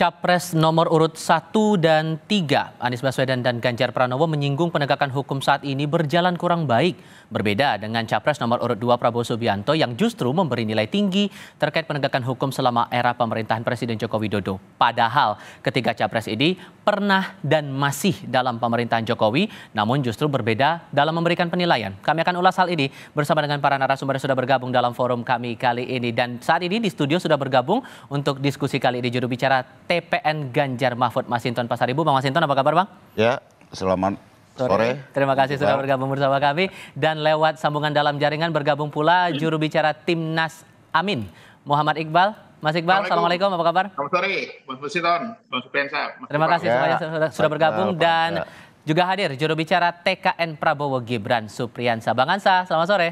Capres nomor urut 1 dan 3, Anies Baswedan dan Ganjar Pranowo menyinggung penegakan hukum saat ini berjalan kurang baik. Berbeda dengan Capres nomor urut 2 Prabowo Subianto yang justru memberi nilai tinggi terkait penegakan hukum selama era pemerintahan Presiden Joko Widodo. Padahal ketiga Capres ini pernah dan masih dalam pemerintahan Jokowi, namun justru berbeda dalam memberikan penilaian. Kami akan ulas hal ini bersama dengan para narasumber yang sudah bergabung dalam forum kami kali ini. Dan saat ini di studio sudah bergabung untuk diskusi kali ini juru bicara TPN Ganjar Mahfud Masinton Pasaribu. Bang Masinton, apa kabar Bang? Ya, selamat sore. Terima kasih sudah bergabung bersama kami. Dan lewat sambungan dalam jaringan bergabung pula juru bicara Timnas Amin, Muhammad Iqbal. Mas Iqbal, Assalamualaikum, apa kabar? Selamat sore, Bang Masinton, Bang Supriyansa. Terima kasih semuanya sudah bergabung. Dan juga hadir juru bicara TKN Prabowo Gibran Supriyansa. Bang Ansa, selamat sore.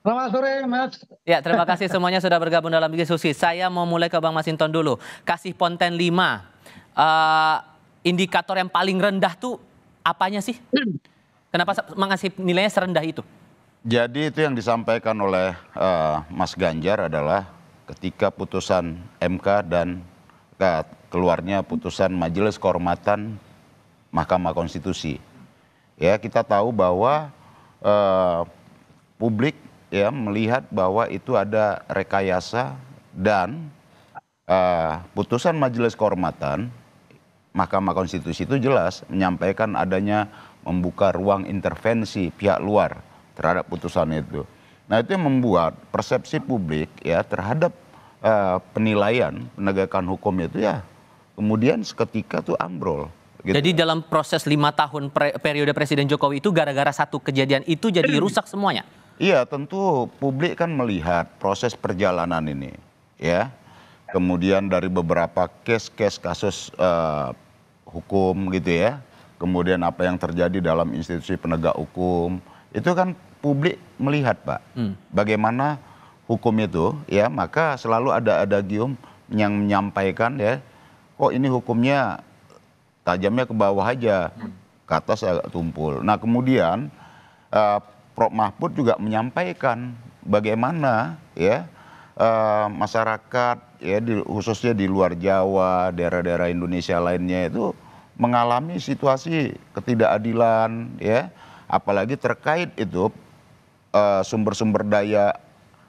Selamat sore, Mas. Ya, terima kasih semuanya sudah bergabung dalam diskusi. Saya mau mulai ke Bang Masinton dulu. Kasih Ponten 5. Indikator yang paling rendah tuh apanya sih? Kenapa mengasih nilainya serendah itu? Jadi itu yang disampaikan oleh Mas Ganjar adalah ketika putusan MK dan keluarnya putusan Majelis Kehormatan Mahkamah Konstitusi. Ya, kita tahu bahwa publik ya melihat bahwa itu ada rekayasa dan putusan Majelis Kehormatan Mahkamah Konstitusi itu jelas menyampaikan adanya membuka ruang intervensi pihak luar terhadap putusan itu. Nah, itu yang membuat persepsi publik ya terhadap penilaian penegakan hukum itu ya kemudian seketika tuh ambrol. Gitu. Jadi dalam proses 5 tahun periode Presiden Jokowi itu gara-gara satu kejadian itu jadi rusak semuanya? Iya, tentu publik kan melihat proses perjalanan ini ya. Kemudian dari beberapa kasus hukum gitu ya. Kemudian apa yang terjadi dalam institusi penegak hukum. Itu kan publik melihat, Pak. Bagaimana hukum itu ya, maka selalu ada adagium yang menyampaikan ya, kok ini hukumnya tajamnya ke bawah aja, ke atas agak tumpul. Nah, kemudian Prof. Mahfud juga menyampaikan bagaimana ya masyarakat ya khususnya di luar Jawa, daerah-daerah Indonesia lainnya itu mengalami situasi ketidakadilan ya, apalagi terkait itu sumber-sumber daya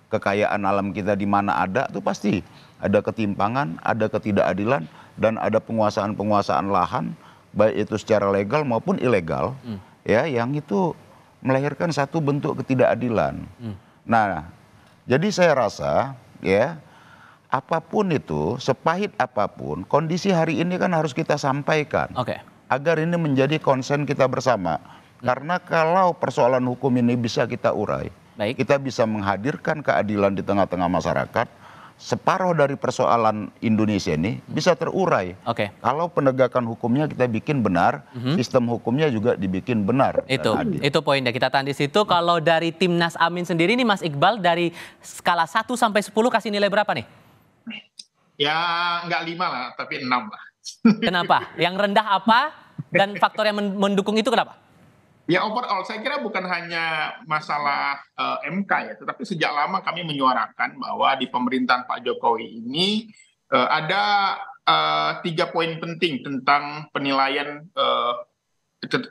kekayaan alam kita di mana ada tuh pasti ada ketimpangan, ada ketidakadilan dan ada penguasaan-penguasaan lahan baik itu secara legal maupun ilegal ya yang itu melahirkan satu bentuk ketidakadilan. Nah, jadi saya rasa ya apapun itu, sepahit apapun, kondisi hari ini kan harus kita sampaikan. Agar ini menjadi konsen kita bersama. Karena kalau persoalan hukum ini bisa kita urai, kita bisa menghadirkan keadilan di tengah-tengah masyarakat, separuh dari persoalan Indonesia ini bisa terurai. Kalau penegakan hukumnya kita bikin benar, sistem hukumnya juga dibikin benar. Itu poinnya, kita tahan di situ. Kalau dari Timnas Amin sendiri nih Mas Iqbal, dari skala 1 sampai 10 kasih nilai berapa nih? Ya nggak 5 lah, tapi 6 lah. Kenapa? Yang rendah apa? Dan faktor yang mendukung itu kenapa? Ya overall saya kira bukan hanya masalah MK ya, tetapi sejak lama kami menyuarakan bahwa di pemerintahan Pak Jokowi ini ada 3 poin penting tentang penilaian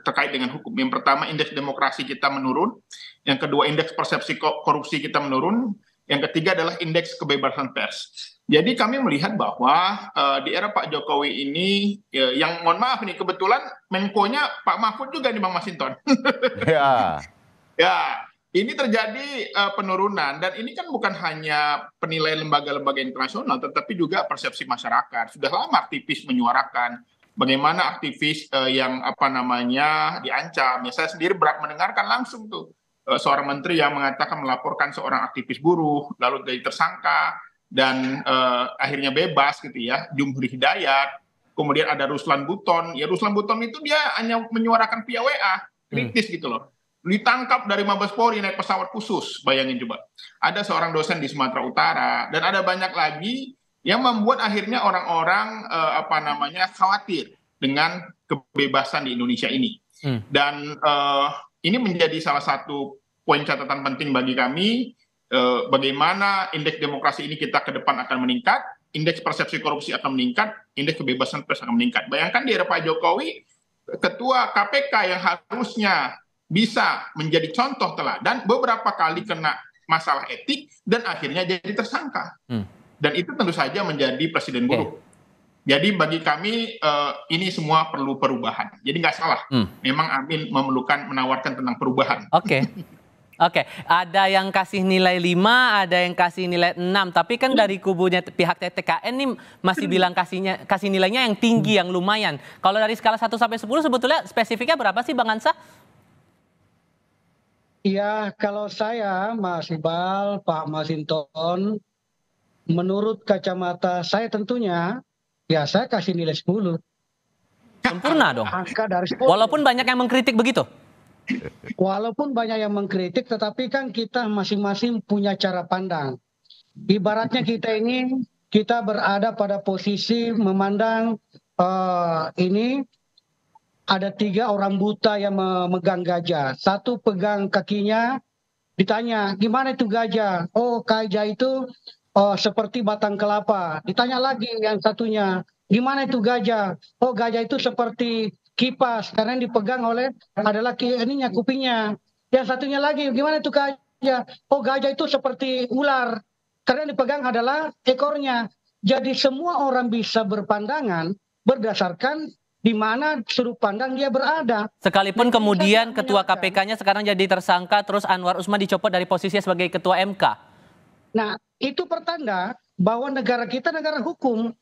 terkait dengan hukum. Yang pertama, indeks demokrasi kita menurun. Yang kedua, indeks persepsi korupsi kita menurun. Yang ketiga adalah indeks kebebasan pers. Jadi kami melihat bahwa di era Pak Jokowi ini, yang mohon maaf nih, kebetulan Menko-nya Pak Mahfud juga nih Bang Masinton. Ya, ini terjadi penurunan dan ini kan bukan hanya penilaian lembaga-lembaga internasional, tetapi juga persepsi masyarakat. Sudah lama aktivis menyuarakan bagaimana aktivis yang diancam. Ya, saya sendiri mendengarkan langsung tuh seorang menteri yang mengatakan melaporkan seorang aktivis buruh, lalu jadi tersangka dan akhirnya bebas gitu ya, Jumhur Hidayat. Kemudian ada Ruslan Buton. Ya Ruslan Buton itu dia hanya menyuarakan via WA, kritis gitu loh. Ditangkap dari Mabes Polri naik pesawat khusus, bayangin coba. Ada seorang dosen di Sumatera Utara dan ada banyak lagi yang membuat akhirnya orang-orang khawatir dengan kebebasan di Indonesia ini. Dan ini menjadi salah satu poin catatan penting bagi kami, bagaimana indeks demokrasi ini kita ke depan akan meningkat, indeks persepsi korupsi akan meningkat, indeks kebebasan pers akan meningkat. Bayangkan di era Pak Jokowi, ketua KPK yang harusnya bisa menjadi contoh teladan beberapa kali kena masalah etik dan akhirnya jadi tersangka. Dan itu tentu saja menjadi presiden buruk. Jadi bagi kami ini semua perlu perubahan. Jadi nggak salah. Memang Amin menawarkan tentang perubahan. Oke. Ada yang kasih nilai 5, ada yang kasih nilai 6. Tapi kan dari kubunya pihak TTKN ini masih bilang kasih nilainya yang tinggi, yang lumayan. Kalau dari skala 1 sampai 10 sebetulnya spesifiknya berapa sih Bang Hansa? Iya, kalau saya, Mas Iqbal, Pak Masinton, menurut kacamata saya tentunya, ya saya kasih nilai 10. Sempurna dong. Angka dari 10. Walaupun banyak yang mengkritik begitu? Walaupun banyak yang mengkritik, tetapi kan kita masing-masing punya cara pandang. Ibaratnya kita berada pada posisi memandang ini ada 3 orang buta yang memegang gajah. Satu pegang kakinya, ditanya, gimana itu gajah? Oh, gajah itu seperti batang kelapa. Ditanya lagi yang satunya, gimana itu gajah? Oh, gajah itu seperti kipas karena yang dipegang oleh adalah kupingnya. Yang satunya lagi, gimana itu gajah? Oh, gajah itu seperti ular karena yang dipegang adalah ekornya. Jadi semua orang bisa berpandangan berdasarkan di mana sudut pandang dia berada. Sekalipun kemudian ketua KPK-nya sekarang jadi tersangka, terus Anwar Usman dicopot dari posisinya sebagai ketua MK. Nah, itu pertanda bahwa negara kita negara hukum.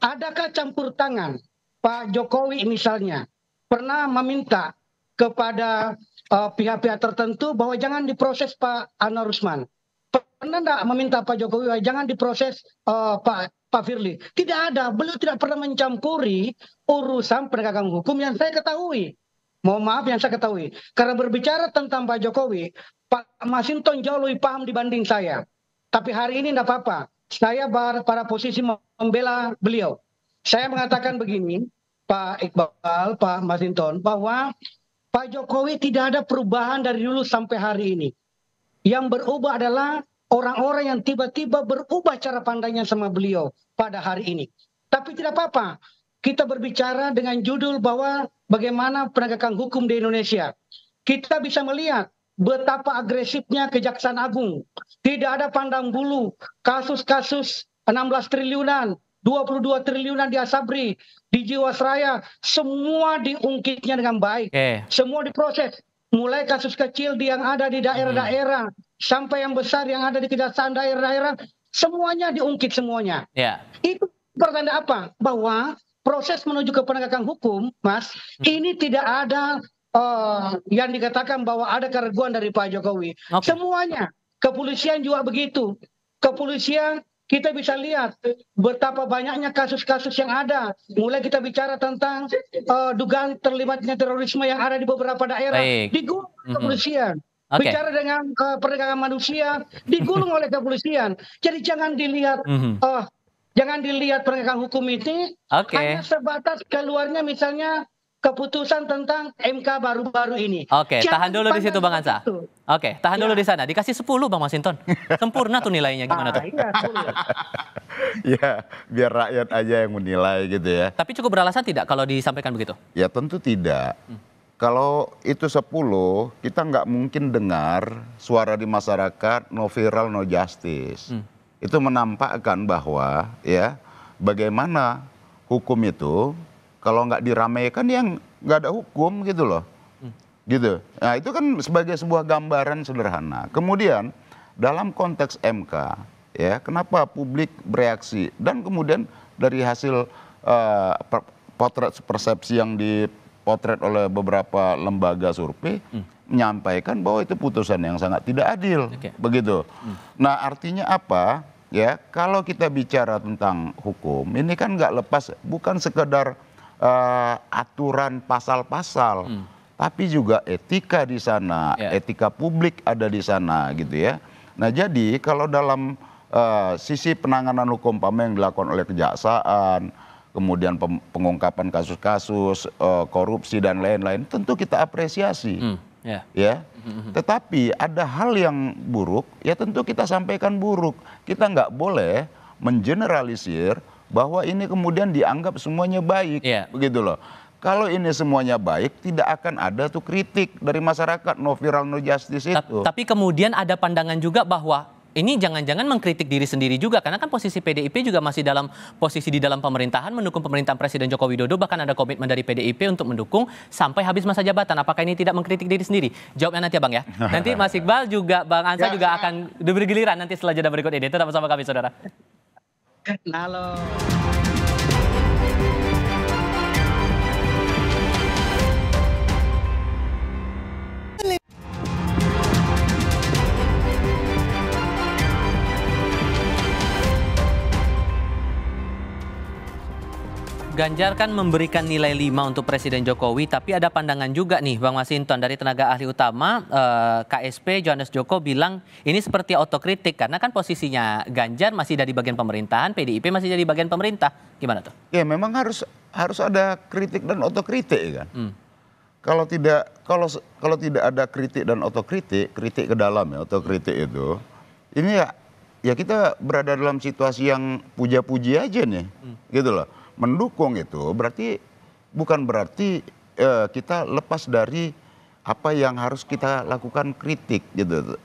Adakah campur tangan? Pak Jokowi misalnya pernah meminta kepada pihak-pihak tertentu bahwa jangan diproses Pak Anwar Usman. Pernah enggak meminta Pak Jokowi bahwa jangan diproses Pak Firly? Tidak ada. Beliau tidak pernah mencampuri urusan penegakan hukum yang saya ketahui. Mohon maaf yang saya ketahui. Karena berbicara tentang Pak Jokowi, Pak Masinton jauh lebih paham dibanding saya. Tapi hari ini tidak apa-apa. Saya pada posisi membela beliau. Saya mengatakan begini, Pak Iqbal, Pak Masinton, bahwa Pak Jokowi tidak ada perubahan dari dulu sampai hari ini. Yang berubah adalah orang-orang yang tiba-tiba berubah cara pandangnya sama beliau pada hari ini. Tapi tidak apa-apa. Kita berbicara dengan judul bahwa bagaimana penegakan hukum di Indonesia. Kita bisa melihat betapa agresifnya Kejaksaan Agung. Tidak ada pandang bulu. Kasus-kasus 16 triliunan, 22 triliunan di Asabri, di Jiwasraya, semua diungkitnya dengan baik. Semua diproses. Mulai kasus kecil yang ada di daerah-daerah, sampai yang besar yang ada di kejaksaan daerah-daerah, semuanya diungkit semuanya. Itu pertanda apa? Bahwa proses menuju ke penegakan hukum, Mas, ini tidak ada yang dikatakan bahwa ada keraguan dari Pak Jokowi. Semuanya. Kepolisian juga begitu. Kepolisian kita bisa lihat betapa banyaknya kasus-kasus yang ada. Mulai kita bicara tentang dugaan terlibatnya terorisme yang ada di beberapa daerah. Digulung kepolisian. Bicara dengan perdagangan manusia, digulung oleh kepolisian. Jadi jangan dilihat penegakan hukum ini hanya sebatas keluarnya misalnya keputusan tentang MK baru-baru ini. Tahan dulu di situ Bang Hansa. Tahan dulu di sana. Dikasih 10 Bang Masinton. Sempurna tuh nilainya, gimana tuh? Ya, biar rakyat aja yang menilai gitu ya. Tapi cukup beralasan tidak kalau disampaikan begitu? Ya tentu tidak. Kalau itu 10, kita nggak mungkin dengar suara di masyarakat no viral no justice. Itu menampakkan bahwa ya bagaimana hukum itu kalau nggak diramaikan yang nggak ada hukum gitu loh. Gitu. Nah itu kan sebagai sebuah gambaran sederhana. Kemudian dalam konteks MK ya kenapa publik bereaksi dan kemudian dari hasil potret persepsi yang dipotret oleh beberapa lembaga survei menyampaikan bahwa itu putusan yang sangat tidak adil. Begitu. Nah artinya apa? Ya kalau kita bicara tentang hukum ini kan nggak lepas bukan sekedar aturan pasal-pasal, tapi juga etika di sana, etika publik ada di sana gitu ya. Nah jadi kalau dalam sisi penanganan hukum yang dilakukan oleh kejaksaan, kemudian pengungkapan kasus-kasus korupsi dan lain-lain, tentu kita apresiasi, ya. Tetapi ada hal yang buruk, ya tentu kita sampaikan buruk. Kita nggak boleh mengeneralisir bahwa ini kemudian dianggap semuanya baik, begitu loh. Kalau ini semuanya baik, tidak akan ada tuh kritik dari masyarakat, no viral no justice itu. Tapi kemudian ada pandangan juga bahwa ini jangan-jangan mengkritik diri sendiri juga, karena kan posisi PDIP juga masih dalam posisi di dalam pemerintahan, mendukung pemerintahan Presiden Joko Widodo, bahkan ada komitmen dari PDIP untuk mendukung sampai habis masa jabatan. Apakah ini tidak mengkritik diri sendiri? Jawabnya nanti ya Bang ya. Nanti Mas Iqbal juga, Bang Ansa juga akan diberi giliran nanti setelah jeda berikut ini. Tetap bersama kami saudara. Halo. Ganjar kan memberikan nilai 5 untuk Presiden Jokowi, tapi ada pandangan juga nih Bang Masinton dari tenaga ahli utama KSP Johannes Joko bilang ini seperti otokritik karena kan posisinya Ganjar masih dari bagian pemerintahan, PDIP masih dari bagian pemerintah. Gimana tuh? Ya memang harus ada kritik dan otokritik kan. Kalau tidak ada kritik dan otokritik, kritik ke dalam ya, otokritik itu, ini ya kita berada dalam situasi yang puja-puji aja nih, gitu loh. Mendukung itu bukan berarti kita lepas dari apa yang harus kita lakukan kritik gitu.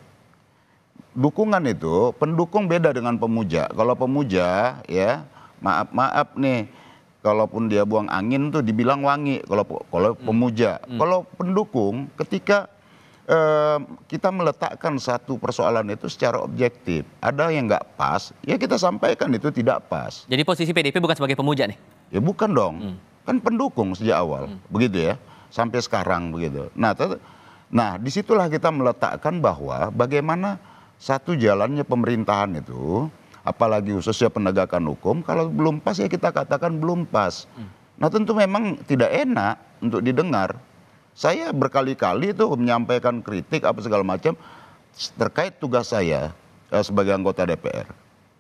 Dukungan itu, pendukung beda dengan pemuja. Kalau pemuja ya maaf nih, kalaupun dia buang angin tuh dibilang wangi kalau pemuja. Kalau pendukung ketika kita meletakkan satu persoalan itu secara objektif, ada yang nggak pas, ya kita sampaikan itu tidak pas. Jadi posisi PDIP bukan sebagai pemuja nih? Ya bukan dong, kan pendukung sejak awal, begitu ya, sampai sekarang begitu. Nah disitulah kita meletakkan bahwa bagaimana satu jalannya pemerintahan itu, apalagi khususnya penegakan hukum, kalau belum pas ya kita katakan belum pas. Nah tentu memang tidak enak untuk didengar. Saya berkali-kali itu menyampaikan kritik apa segala macam terkait tugas saya sebagai anggota DPR.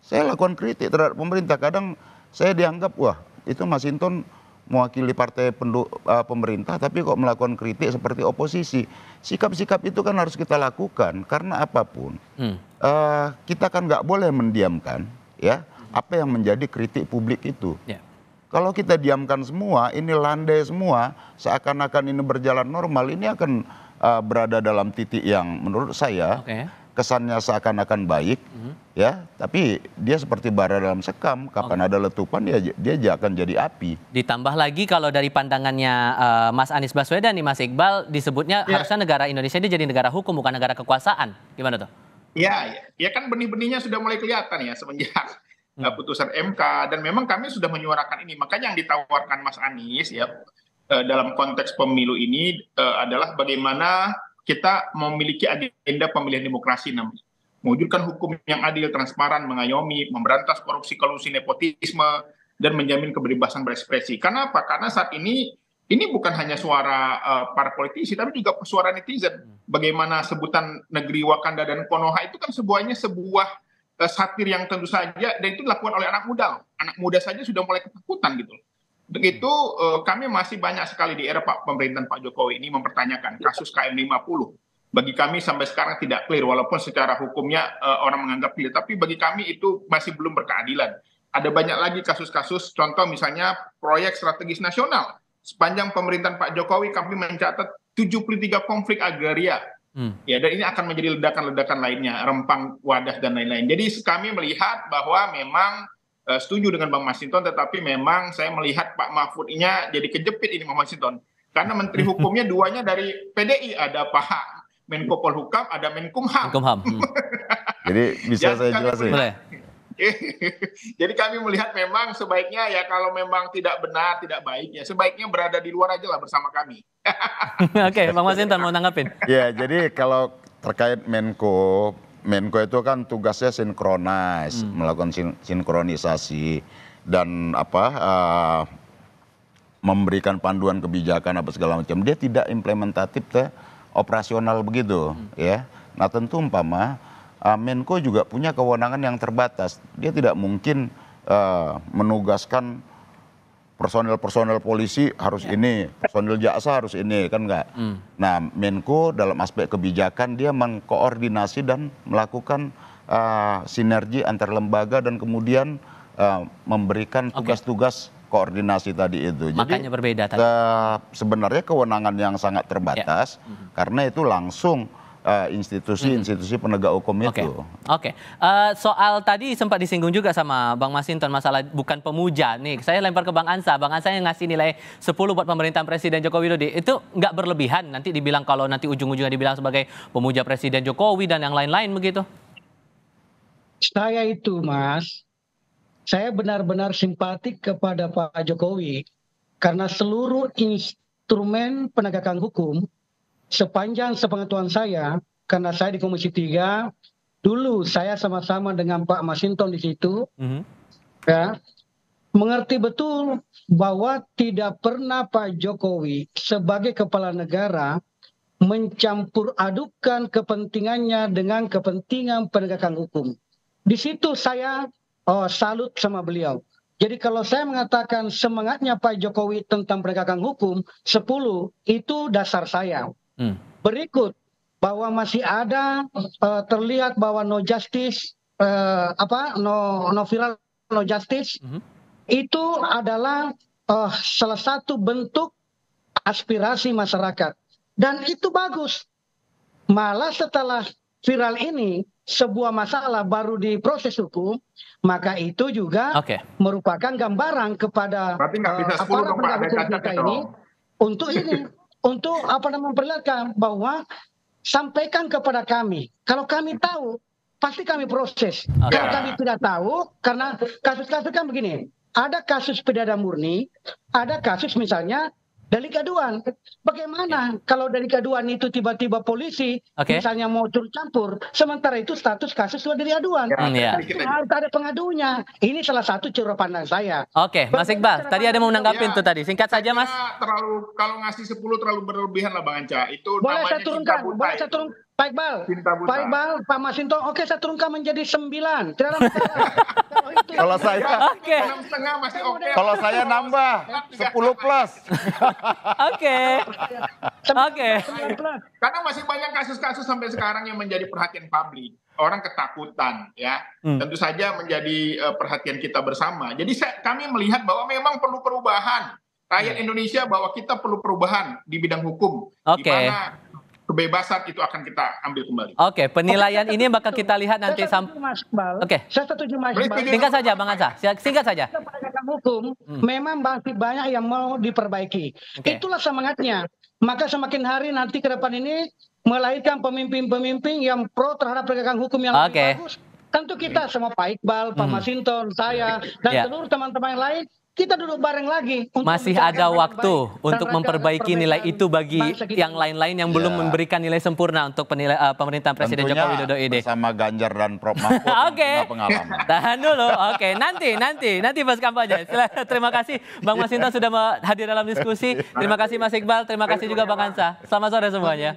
Saya lakukan kritik terhadap pemerintah. Kadang saya dianggap, wah itu Masinton mewakili partai pemerintah tapi kok melakukan kritik seperti oposisi. Sikap-sikap itu kan harus kita lakukan karena apapun. Kita kan nggak boleh mendiamkan ya apa yang menjadi kritik publik itu. Kalau kita diamkan semua, ini landai semua, seakan-akan ini berjalan normal, ini akan berada dalam titik yang menurut saya kesannya seakan-akan baik, ya, tapi dia seperti bara dalam sekam. Kapan ada letupan, dia akan jadi api. Ditambah lagi kalau dari pandangannya Mas Anies Baswedan nih, Mas Iqbal, disebutnya harusnya negara Indonesia ini jadi negara hukum, bukan negara kekuasaan. Gimana tuh? Ya kan benih-benihnya sudah mulai kelihatan ya semenjak putusan MK, dan memang kami sudah menyuarakan ini. Makanya yang ditawarkan Mas Anies ya dalam konteks pemilu ini adalah bagaimana kita memiliki agenda pemilihan demokrasi namanya. Mewujudkan hukum yang adil, transparan, mengayomi, memberantas korupsi, kolusi, nepotisme, dan menjamin kebebasan berekspresi. Karena apa? Karena saat ini bukan hanya suara para politisi, tapi juga suara netizen. Bagaimana sebutan negeri Wakanda dan Konoha itu kan sebuah satir yang tentu saja, dan itu dilakukan oleh anak muda. Anak muda saja sudah mulai ketakutan gitu. Untuk itu kami masih banyak sekali di era pemerintahan Pak Jokowi ini mempertanyakan kasus KM50. Bagi kami sampai sekarang tidak clear, walaupun secara hukumnya orang menganggap clear, tapi bagi kami itu masih belum berkeadilan. Ada banyak lagi kasus-kasus, contoh misalnya proyek strategis nasional. Sepanjang pemerintahan Pak Jokowi kami mencatat 73 konflik agraria. Ya, dan ini akan menjadi ledakan-ledakan lainnya, Rempang, Wadas, dan lain-lain. Jadi kami melihat bahwa memang setuju dengan Bang Masinton, tetapi memang saya melihat Pak Mahfudnya jadi kejepit ini Bang Masinton. Karena Menteri Hukumnya duanya dari PDI, ada Pak Menko Polhukam, ada Menkumham. Jadi bisa saya jelasin? Jadi kami melihat memang sebaiknya ya kalau memang tidak benar, tidak baik ya sebaiknya berada di luar aja lah bersama kami. Oke, Bang Masinton mau nanggapin? Ya, jadi kalau terkait Menko itu kan tugasnya melakukan sinkronisasi dan memberikan panduan kebijakan apa segala macam. Dia tidak implementatif operasional begitu, ya. Nah tentu Menko juga punya kewenangan yang terbatas. Dia tidak mungkin menugaskan personel polisi harus ini, personel jaksa harus ini, kan enggak. Nah Menko dalam aspek kebijakan dia mengkoordinasi dan melakukan sinergi antar lembaga dan kemudian memberikan tugas-tugas koordinasi tadi itu. Makanya berbeda tadi. Sebenarnya kewenangan yang sangat terbatas karena itu langsung institusi-institusi penegak hukum itu. Oke. Soal tadi sempat disinggung juga sama Bang Masinton masalah bukan pemuja. Nih, saya lempar ke Bang Ansa. Bang Ansa yang ngasih nilai 10 buat pemerintahan Presiden Joko Widodo. Itu nggak berlebihan nanti dibilang kalau nanti ujung-ujungnya dibilang sebagai pemuja Presiden Jokowi dan yang lain-lain begitu? Saya itu, Mas, saya benar-benar simpatik kepada Pak Jokowi karena seluruh instrumen penegakan hukum sepanjang sepengetahuan saya, karena saya di Komisi 3, dulu saya sama-sama dengan Pak Masinton di situ, ya, mengerti betul bahwa tidak pernah Pak Jokowi sebagai kepala negara mencampur adukan kepentingannya dengan kepentingan penegakan hukum. Di situ saya salut sama beliau. Jadi kalau saya mengatakan semangatnya Pak Jokowi tentang penegakan hukum 10, itu dasar saya. Berikut bahwa masih ada terlihat bahwa no justice no viral no justice itu adalah salah satu bentuk aspirasi masyarakat dan itu bagus. Malah setelah viral ini sebuah masalah baru diproses hukum, maka itu juga merupakan gambaran kepada aparat penegak hukum kita ini untuk memperlihatkan bahwa sampaikan kepada kami. Kalau kami tahu, pasti kami proses. Kalau kami tidak tahu, karena kasus-kasus kan begini. Ada kasus pidana murni, ada kasus misalnya delik aduan. Bagaimana kalau delik aduan itu tiba-tiba polisi misalnya mau turut campur, sementara itu status kasus sudah delik aduan. Harus ada pengadunya. Ini salah satu cara pandang saya. Oke, Mas Iqbal, tadi ada mau menanggapin tuh tadi. Singkat saja, Mas. Kalau ngasih 10 terlalu berlebihan lah Bang Anca. Itu boleh namanya saya turunkan, boleh saya turun. Pak Iqbal, Pak Masinton, oke saya turunkan menjadi 9. Tidak ada masalah. Kalau saya, 6,5 masih oke. kalau saya nambah 10 plus. Oke. Karena masih banyak kasus-kasus sampai sekarang yang menjadi perhatian publik. Orang ketakutan, ya. Tentu saja menjadi perhatian kita bersama. Jadi kami melihat bahwa memang perlu perubahan. Rakyat Indonesia bahwa kita perlu perubahan di bidang hukum. Di mana kebebasan itu akan kita ambil kembali. Oke, penilaian ini bakal kita lihat nanti sampai. Saya setuju Mas Iqbal. Singkat saja Bang Ansa, singkat saja. Penegakan hukum memang masih banyak yang mau diperbaiki. Itulah semangatnya. Maka semakin hari nanti ke depan ini melahirkan pemimpin-pemimpin yang pro terhadap penegakan hukum yang lebih bagus. Tentu kita semua Pak Iqbal, Pak Masinton, saya dan seluruh teman-teman yang lain, kita duduk bareng lagi. Masih ada waktu untuk memperbaiki nilai itu bagi yang lain-lain yang belum memberikan nilai sempurna untuk pemerintahan Presiden Joko Widodo ini. Bersama Ganjar dan Prof Mahfud. Pengalaman. Tahan dulu. Oke, nanti pas kampanye. Terima kasih Bang Masinton sudah hadir dalam diskusi. Terima kasih Mas Iqbal. Terima kasih juga Bang Ansa. Selamat sore semuanya.